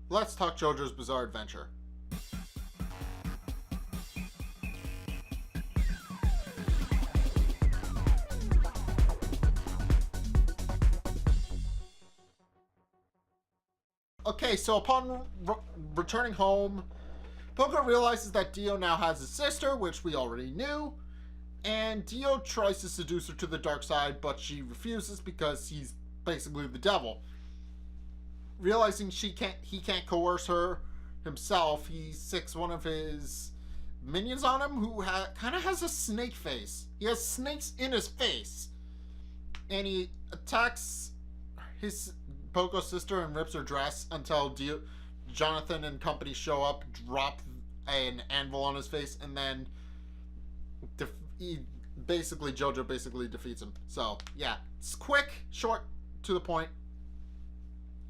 let's talk JoJo's Bizarre Adventure. Okay, so upon returning home, Poco realizes that Dio now has a sister, which we already knew, and Dio tries to seduce her to the dark side, but she refuses because he's basically the devil. Realizing he can't coerce her himself, he sicks one of his minions on him who kind of has a snake face. He has snakes in his face, and he attacks his Poco's sister and rips her dress until Jonathan and company show up, drop an anvil on his face, and then Jojo basically defeats him. So yeah, it's quick, short, to the point.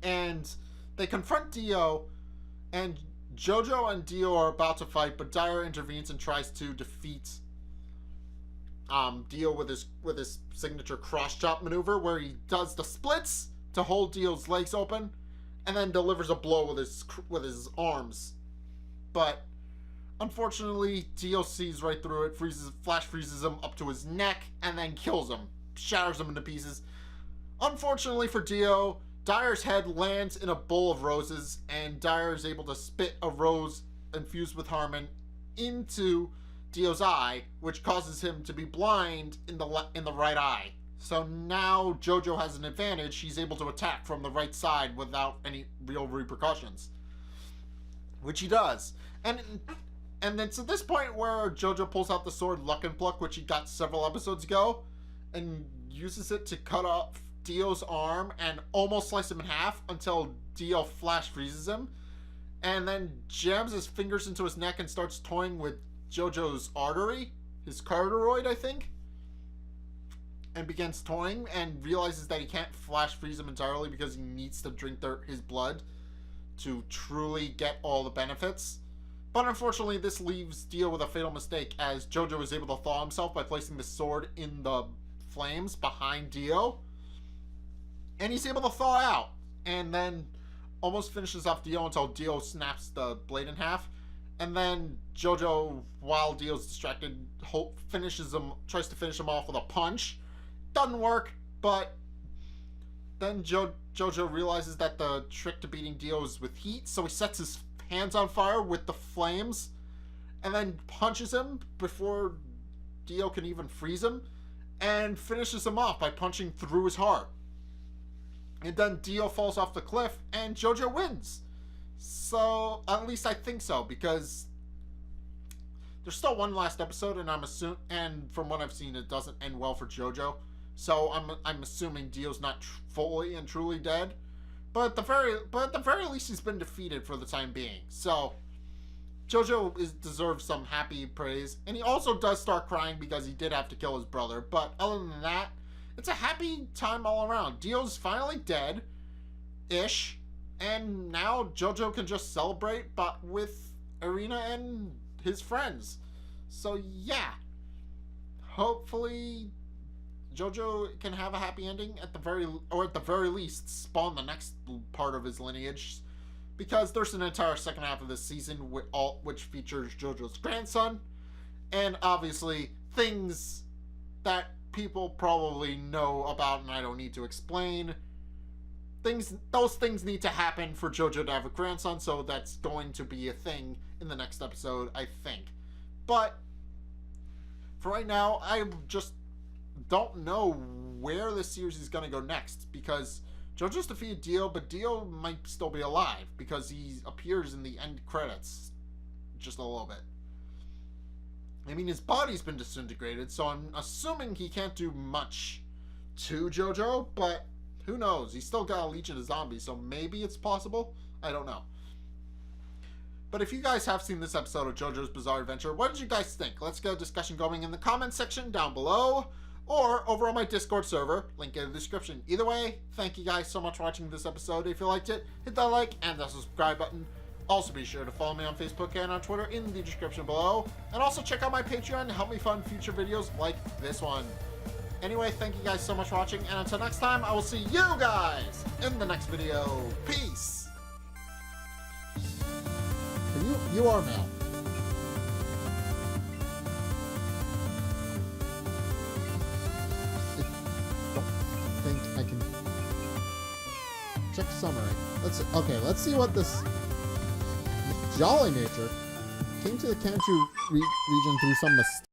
And they confront Dio, and Jojo and Dio are about to fight, but Dyer intervenes and tries to defeat Dio with his signature cross chop maneuver, where he does the splits to hold Dio's legs open, and then delivers a blow with his arms. But unfortunately, Dio sees right through it, flash freezes him up to his neck, and then kills him, shatters him into pieces. Unfortunately for Dio, Dyer's head lands in a bowl of roses, and Dyer is able to spit a rose infused with Harmon into Dio's eye, which causes him to be blind in the right eye. So now Jojo has an advantage. He's able to attack from the right side without any real repercussions, which he does. And then it's at this point where Jojo pulls out the sword Luck and Pluck, which he got several episodes ago, and uses it to cut off Dio's arm and almost slice him in half until Dio flash freezes him, and then jams his fingers into his neck and starts toying with Jojo's artery, his carotid, I think, and begins toying and realizes that he can't flash freeze him entirely because he needs to drink his blood to truly get all the benefits. But unfortunately, this leaves Dio with a fatal mistake, as Jojo is able to thaw himself by placing the sword in the flames behind Dio, and he's able to thaw out, and then almost finishes off Dio until Dio snaps the blade in half. And then Jojo, while Dio's distracted, tries to finish him off with a punch. Doesn't work, but then Jojo realizes that the trick to beating Dio is with heat, so he sets his hands on fire with the flames, and then punches him before Dio can even freeze him, and finishes him off by punching through his heart. And then Dio falls off the cliff, and Jojo wins. So, at least I think so, because there's still one last episode, and from what I've seen, it doesn't end well for Jojo. So I'm assuming Dio's not fully and truly dead, but at the very least he's been defeated for the time being. So Jojo deserves some happy praise, and he also does start crying because he did have to kill his brother. But other than that, it's a happy time all around. Dio's finally dead-ish, and now Jojo can just celebrate, but with Irina and his friends. So yeah, hopefully Jojo can have a happy ending at the very least spawn the next part of his lineage, because there's an entire second half of this season which features Jojo's grandson, and obviously things that people probably know about and I don't need to explain. Those things need to happen for Jojo to have a grandson, so that's going to be a thing in the next episode, I think. But for right now, I just don't know where the series is going to go next, because Jojo's defeated Dio, but Dio might still be alive because he appears in the end credits just a little bit. I mean, his body's been disintegrated, so I'm assuming he can't do much to Jojo, but who knows? He's still got a legion of zombies, so maybe it's possible. I don't know. But if you guys have seen this episode of JoJo's Bizarre Adventure, what did you guys think? Let's get a discussion going in the comment section down below, or over on my Discord server, link in the description. Either way, thank you guys so much for watching this episode. If you liked it, hit that like and the subscribe button. Also be sure to follow me on Facebook and on Twitter in the description below. And also check out my Patreon to help me fund future videos like this one. Anyway, thank you guys so much for watching, and until next time, I will see you guys in the next video. Peace! You are male. I don't think I can... Check summary. Let's see what this... Jolly Nature came to the Kanchu region through some mistake.